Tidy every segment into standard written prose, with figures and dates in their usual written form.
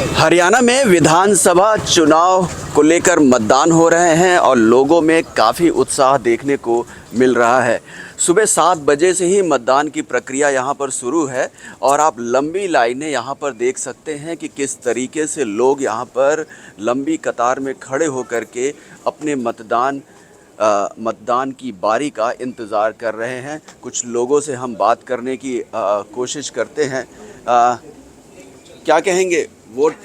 हरियाणा में विधानसभा चुनाव को लेकर मतदान हो रहे हैं और लोगों में काफ़ी उत्साह देखने को मिल रहा है। सुबह 7 बजे से ही मतदान की प्रक्रिया यहाँ पर शुरू है और आप लंबी लाइनें यहाँ पर देख सकते हैं कि किस तरीके से लोग यहाँ पर लंबी कतार में खड़े होकर के अपने मतदान की बारी का इंतज़ार कर रहे हैं। कुछ लोगों से हम बात करने की कोशिश करते हैं। क्या कहेंगे, वोट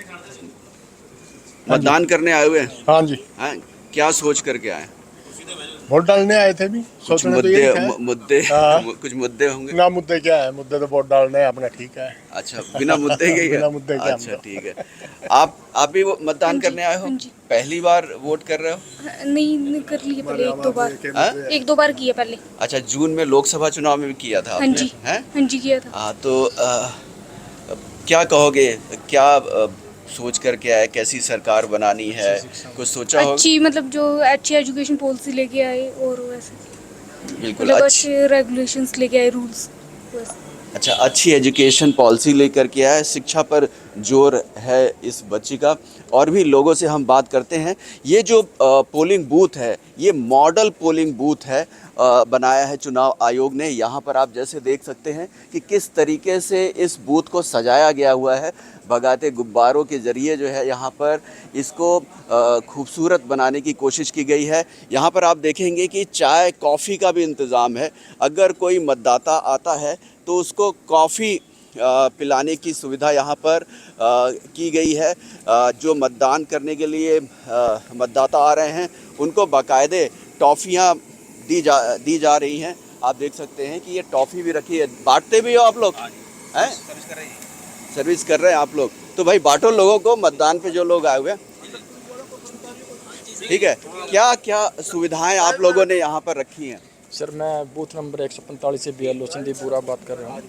मतदान करने आए हुए हैं? हाँ जी। हाँ, क्या सोच करके आए? वोट डालने आए थे भी। कुछ सोचने तो यही था। मुद्दे हाँ। कुछ मुद्दे होंगे ना मुद्दे क्या है, मुद्दे तो वोट डालने हैं अपना, ठीक है। अच्छा, बिना मुद्दे के ही है? बिना मुद्दे के। अच्छा, ठीक है। आप भी मतदान करने आए हो? पहली बार वोट कर रहे हो? नहीं, कर लिए पहले एक दो बार। हाँ? एक दो बार किया पहले। अच्छा, जून में लोकसभा चुनाव में भी किया था हाँ आपने? जी, हैं? हाँ जी किया था। हाँ, तो क्या कहोगे, क्या सोच करके आए, कैसी सरकार बनानी है, कुछ सोचा होगा? अच्छी, मतलब जो अच्छी एजुकेशन पॉलिसी लेके आए और वैसे बिल्कुल मतलब अच्छी। अच्छे रेगुलेशंस लेके आए, रूल्स वैसे। अच्छा, अच्छी एजुकेशन पॉलिसी लेकर के आया है, शिक्षा पर जोर है इस बच्ची का। और भी लोगों से हम बात करते हैं। ये जो पोलिंग बूथ है, ये मॉडल पोलिंग बूथ है, बनाया है चुनाव आयोग ने। यहाँ पर आप जैसे देख सकते हैं कि किस तरीके से इस बूथ को सजाया गया हुआ है। भगाते गुब्बारों के ज़रिए जो है यहाँ पर इसको खूबसूरत बनाने की कोशिश की गई है। यहाँ पर आप देखेंगे कि चाय कॉफ़ी का भी इंतज़ाम है। अगर कोई मतदाता आता है तो उसको कॉफ़ी पिलाने की सुविधा यहाँ पर की गई है। जो मतदान करने के लिए मतदाता आ रहे हैं उनको बाकायदे टॉफ़ियाँ दी जा रही हैं। आप देख सकते हैं कि ये टॉफ़ी भी रखी है। बांटते भी हो आप लोग? हैं? सर्विस कर रहे हैं आप लोग, तो भाई बांटो लोगों को, मतदान पे जो लोग आए हुए हैं। ठीक है, क्या क्या सुविधाएं आप लोगों ने यहाँ पर रखी हैं? सर, मैं बूथ नंबर 145 से BLO संदीपुरा बात कर रहा हूँ।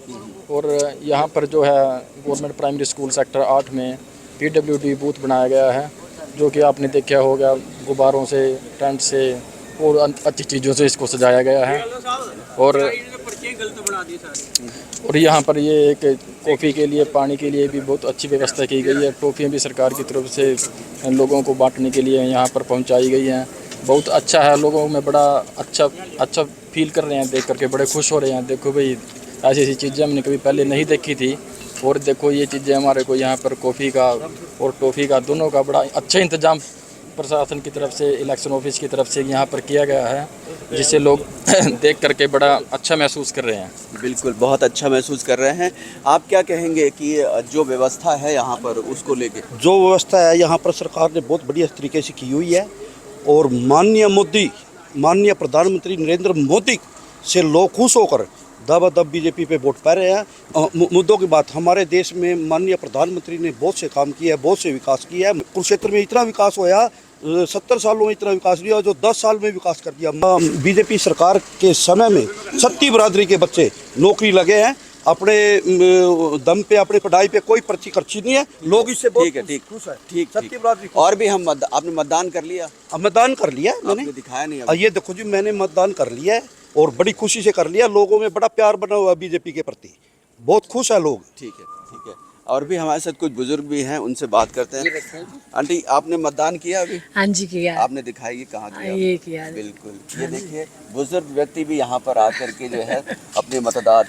और यहाँ पर जो है गवर्नमेंट प्राइमरी स्कूल सेक्टर 8 में PWD बूथ बनाया गया है, जो कि आपने देखा होगा, गुब्बारों से, टेंट से और अच्छी चीज़ों से इसको सजाया गया है। और यहाँ पर ये एक कॉफ़ी के लिए, पानी के लिए भी बहुत अच्छी व्यवस्था की गई है। टॉफ़ियाँ भी सरकार की तरफ से लोगों को बांटने के लिए यहाँ पर पहुँचाई गई हैं। बहुत अच्छा है, लोगों में बड़ा अच्छा फील कर रहे हैं, देख करके बड़े खुश हो रहे हैं। देखो भाई, ऐसी ऐसी चीज़ें हमने कभी पहले नहीं देखी थी। और देखो ये चीज़ें हमारे को यहाँ पर कॉफ़ी का और टॉफ़ी का दोनों का बड़ा अच्छा इंतज़ाम प्रशासन की तरफ से, इलेक्शन ऑफिस की तरफ से यहाँ पर किया गया है, जिससे लोग देख करके बड़ा अच्छा महसूस कर रहे हैं। बिल्कुल, बहुत अच्छा महसूस कर रहे हैं। आप क्या कहेंगे कि जो व्यवस्था है यहाँ पर, उसको लेके? जो व्यवस्था है यहाँ पर सरकार ने बहुत बढ़िया तरीके से की हुई है। और माननीय प्रधानमंत्री नरेंद्र मोदी से लोग खुश होकर दबादब BJP पे वोट पा रहे हैं। मुद्दों की बात, हमारे देश में माननीय प्रधानमंत्री ने बहुत से काम किए हैं, बहुत से विकास किया है। कुरुक्षेत्र में इतना विकास हुआ, 70 सालों में इतना विकास हुआ जो 10 साल में विकास कर दिया। BJP सरकार के समय में छत्ती बिरादरी के बच्चे नौकरी लगे हैं, अपने दम पे, अपनी पढ़ाई पे कोई पर्ची खर्ची नहीं है। लोग इससे बहुत खुश है। ठीक। छत्ती बिरादरी। और भी हम आपने मतदान कर लिया? अब मतदान कर लिया मैंने, आपने दिखाया नहीं अभी। ये देखो जी, मैंने मतदान कर लिया है और बड़ी खुशी से कर लिया। लोगों में बड़ा प्यार बना हुआ BJP के प्रति, बहुत खुश है लोग। ठीक है। और भी हमारे साथ कुछ बुजुर्ग भी हैं, उनसे बात करते हैं। आंटी, आपने मतदान किया अभी? हाँ जी किया। आपने दिखाई कहाँ किया? ये किया। बिल्कुल, ये देखिए, बुजुर्ग व्यक्ति भी यहाँ पर आकर के जो है अपने मतदान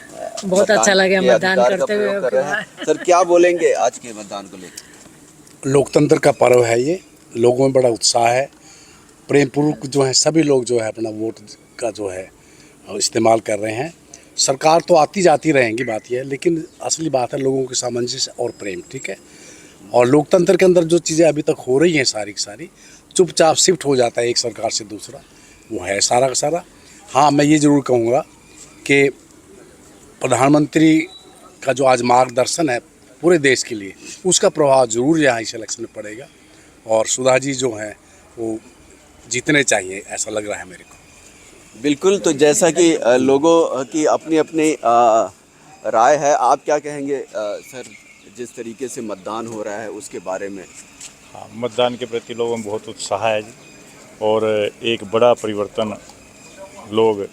बहुत अच्छा लगा मतदान करते हुए। कर रहे हैं। सर, क्या बोलेंगे आज के मतदान को लेकर? लोकतंत्र का पर्व है ये, लोगों में बड़ा उत्साह है। प्रेम पूर्वक जो है सभी लोग जो है अपना वोट का जो है इस्तेमाल कर रहे हैं। सरकार तो आती जाती रहेंगी, बात यह है, लेकिन असली बात है लोगों के सामंजस्य और प्रेम। ठीक है, और लोकतंत्र के अंदर जो चीज़ें अभी तक हो रही हैं सारी की सारी चुपचाप शिफ्ट हो जाता है एक सरकार से दूसरा, वो है सारा का सारा। हाँ, मैं ये ज़रूर कहूँगा कि प्रधानमंत्री का जो आज मार्गदर्शन है पूरे देश के लिए, उसका प्रभाव ज़रूर यहाँ इस इलेक्शन में पड़ेगा। और सुधा जी जो हैं वो जीतने चाहिए, ऐसा लग रहा है मेरे को। बिल्कुल, तो जैसा कि लोगों की अपनी अपनी राय है, आप क्या कहेंगे सर, जिस तरीके से मतदान हो रहा है उसके बारे में? हाँ, मतदान के प्रति लोगों में बहुत उत्साह है जी, और एक बड़ा परिवर्तन लोग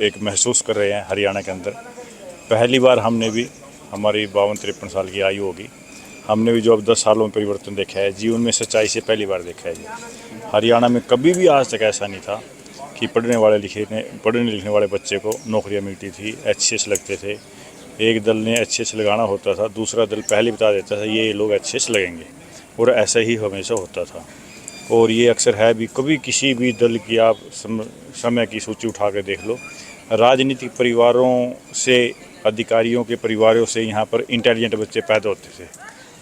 एक महसूस कर रहे हैं हरियाणा के अंदर। पहली बार हमने भी, हमारी 52-53 साल की आयु होगी, हमने भी जो अब 10 सालों में परिवर्तन देखा है, जीवन में सच्चाई से पहली बार देखा है जी। हरियाणा में कभी भी आज तक ऐसा नहीं था कि पढ़ने लिखने वाले बच्चे को नौकरियां मिलती थी, HCS लगते थे। एक दल ने HCS लगाना होता था, दूसरा दल पहले बता देता था ये लोग HCS लगेंगे, और ऐसा ही हमेशा होता था। और ये अक्सर है भी, कभी किसी भी दल की आप समय की सूची उठा के देख लो, राजनीतिक परिवारों से, अधिकारियों के परिवारों से यहाँ पर इंटेलिजेंट बच्चे पैदा होते थे,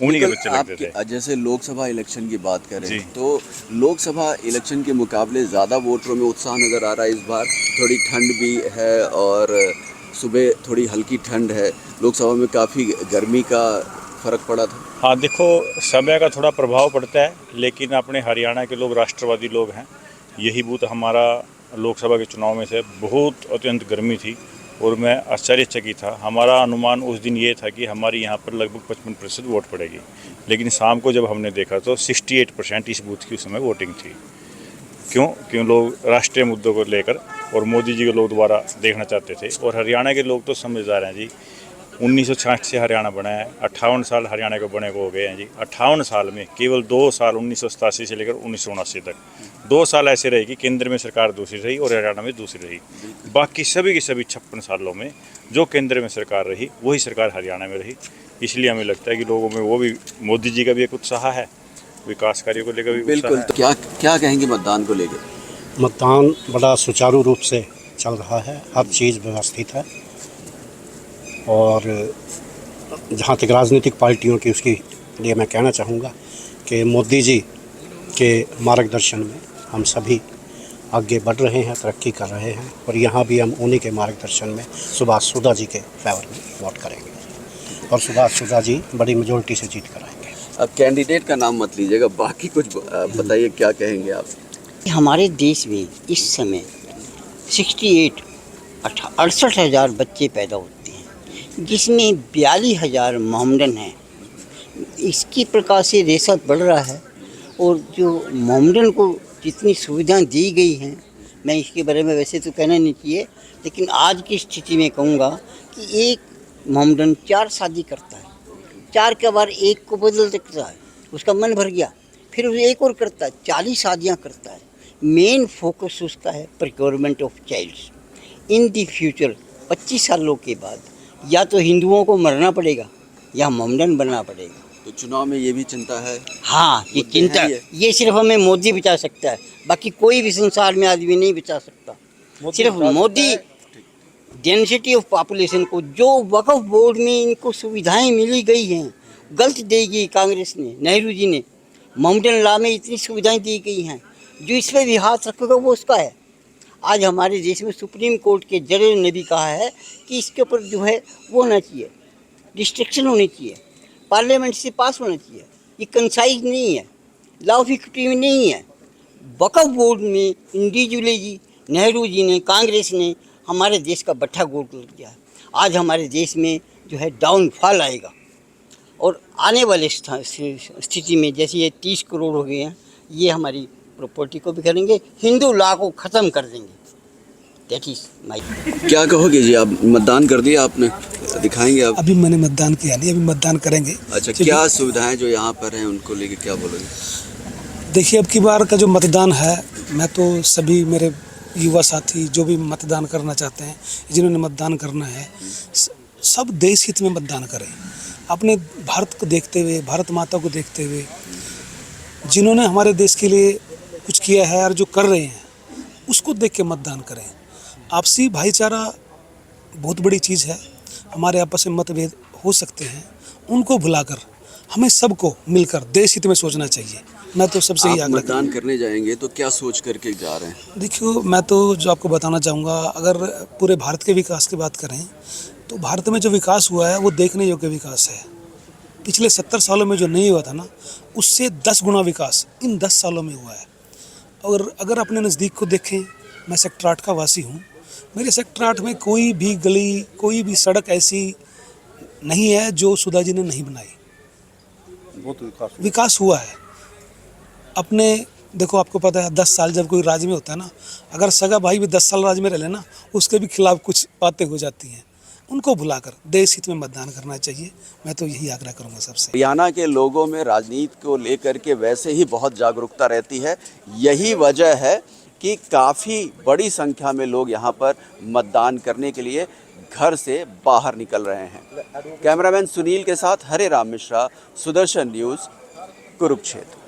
उन्हीं के बच्चे लगते थे। जैसे लोकसभा इलेक्शन की बात करें जी। तो लोकसभा इलेक्शन के मुकाबले ज़्यादा वोटरों में उत्साह नज़र आ रहा है इस बार। थोड़ी ठंड भी है और सुबह थोड़ी हल्की ठंड है, लोकसभा में काफ़ी गर्मी का फ़र्क पड़ा था। हाँ देखो, समय का थोड़ा प्रभाव पड़ता है, लेकिन अपने हरियाणा के लोग राष्ट्रवादी लोग हैं। यही बूथ हमारा लोकसभा के चुनाव में से बहुत अत्यंत गर्मी थी और मैं आश्चर्यचकित था। हमारा अनुमान उस दिन ये था कि हमारी यहाँ पर लगभग 55% वोट पड़ेगी, लेकिन शाम को जब हमने देखा तो 68% इस बूथ की उस समय वोटिंग थी। क्यों लोग राष्ट्रीय मुद्दों को लेकर और मोदी जी को लोग दोबारा देखना चाहते थे। और हरियाणा के लोग तो समझदार हैं जी। 1966 से हरियाणा बना है, 58 साल हरियाणा को बने को हो गए हैं जी। 58 साल में केवल 2 साल 1987 से लेकर 1979 तक 2 साल ऐसे रहे कि केंद्र में सरकार दूसरी रही और हरियाणा में दूसरी रही। बाकी सभी की सभी 56 सालों में जो केंद्र में सरकार रही वही सरकार हरियाणा में रही। इसलिए हमें लगता है कि लोगों में वो भी, मोदी जी का भी एक उत्साह है, विकास कार्यों को लेकर भी बिल्कुल। तो क्या कहेंगे मतदान को लेकर? मतदान बड़ा सुचारू रूप से चल रहा है, हर चीज़ व्यवस्थित है। और जहाँ तक राजनीतिक पार्टियों की, उसके लिए मैं कहना चाहूँगा कि मोदी जी के मार्गदर्शन में हम सभी आगे बढ़ रहे हैं, तरक्की कर रहे हैं, और यहाँ भी हम उन्हीं के मार्गदर्शन में सुभाष सुधा जी के फेवर में वोट करेंगे और सुभाष सुधा जी बड़ी मेजोरिटी से जीत कर आएंगे। अब कैंडिडेट का नाम मत लीजिएगा, बाकी कुछ बताइए, क्या कहेंगे आप? हमारे देश में इस समय 68,000 बच्चे पैदा होते हैं, जिसमें 42,000 मोमडन हैं। इसकी प्रकार से रेशा बढ़ रहा है, और जो मोमडन को जितनी सुविधाएं दी गई हैं, मैं इसके बारे में वैसे तो कहना नहीं चाहिए, लेकिन आज की स्थिति में कहूँगा कि एक मोमडन 4 शादी करता है, 4 के बाद एक को बदल सकता है, उसका मन भर गया, फिर वो एक और करता है, 40 शादियाँ करता है। मेन फोकस उसका है procurement of childs. In the future 25 सालों के बाद या तो हिंदुओं को मरना पड़ेगा या मोमडन बनना पड़ेगा। तो चुनाव में ये भी चिंता है? हाँ, ये चिंता, ये सिर्फ हमें मोदी बचा सकता है, बाकी कोई भी संसार में आदमी नहीं बचा सकता। सिर्फ मोदी डेंसिटी ऑफ पॉपुलेशन को, जो वक्फ बोर्ड में इनको सुविधाएं मिली गई हैं, गलत देगी कांग्रेस ने, नेहरू जी ने। मोमडन लॉ में इतनी सुविधाएं दी गई हैं, जो इस पर भी हाथ रखेगा वो उसका है। आज हमारे देश में सुप्रीम कोर्ट के जज ने भी कहा है कि इसके ऊपर जो है वो होना चाहिए, रिस्ट्रिक्शन होनी चाहिए, पार्लियामेंट से पास होना चाहिए। ये कंसाइज नहीं है, लॉ ऑफ इक्विटी में नहीं है। वक्फ बोर्ड में इंडिविजुअली जी, नेहरू जी ने, कांग्रेस ने हमारे देश का बट्ठा गोल कर दिया है। आज हमारे देश में जो है डाउनफॉल आएगा, और आने वाले स्थिति में जैसे ये 30 करोड़ हो गए हैं, ये हमारी प्रॉपर्टी को भी करेंगे, हिंदू लॉ को ख़त्म कर देंगे। That is my. क्या कहोगे जी, आप मतदान कर दिया आपने, दिखाएंगे आप? अभी मैंने मतदान किया नहीं, अभी मतदान करेंगे। अच्छा, क्या सुविधाएं जो यहाँ पर हैं उनको लेके क्या बोलोगे? देखिए, अब की बार का जो मतदान है, मैं तो सभी मेरे युवा साथी जो भी मतदान करना चाहते हैं, जिन्होंने मतदान करना है, सब देश हित में मतदान करें। अपने भारत को देखते हुए, भारत माता को देखते हुए, जिन्होंने हमारे देश के लिए कुछ किया है और जो कर रहे हैं, उसको देख के मतदान करें। आपसी भाईचारा बहुत बड़ी चीज़ है। हमारे आपस में मतभेद हो सकते हैं, उनको भुलाकर हमें सबको मिलकर देश हित में सोचना चाहिए। मैं तो सबसे ही आग्रह मतदान करने जाएंगे तो क्या सोच करके जा रहे हैं? देखियो, मैं तो जो आपको बताना चाहूँगा, अगर पूरे भारत के विकास की बात करें तो भारत में जो विकास हुआ है वो देखने योग्य विकास है। पिछले 70 सालों में जो नहीं हुआ था ना, उससे 10 गुना विकास इन 10 सालों में हुआ है। और अगर अपने नज़दीक को देखें, मैं सेक्टर 8 का वासी हूँ। मेरे सेक्टर 8 में कोई भी गली, कोई भी सड़क ऐसी नहीं है जो सुधा जी ने नहीं बनाई। बहुत विकास हुआ है। अपने देखो, आपको पता है 10 साल जब कोई राज्य में होता है ना, अगर सगा भाई भी 10 साल राज्य में रह लेना, उसके भी खिलाफ कुछ बातें हो जाती हैं। उनको बुलाकर देश हित में मतदान करना चाहिए। मैं तो यही आग्रह करूंगा सबसे। हरियाणा के लोगों में राजनीति को लेकर के वैसे ही बहुत जागरूकता रहती है। यही वजह है कि काफ़ी बड़ी संख्या में लोग यहाँ पर मतदान करने के लिए घर से बाहर निकल रहे हैं। कैमरामैन सुनील के साथ हरे राम मिश्रा, सुदर्शन न्यूज़, कुरुक्षेत्र।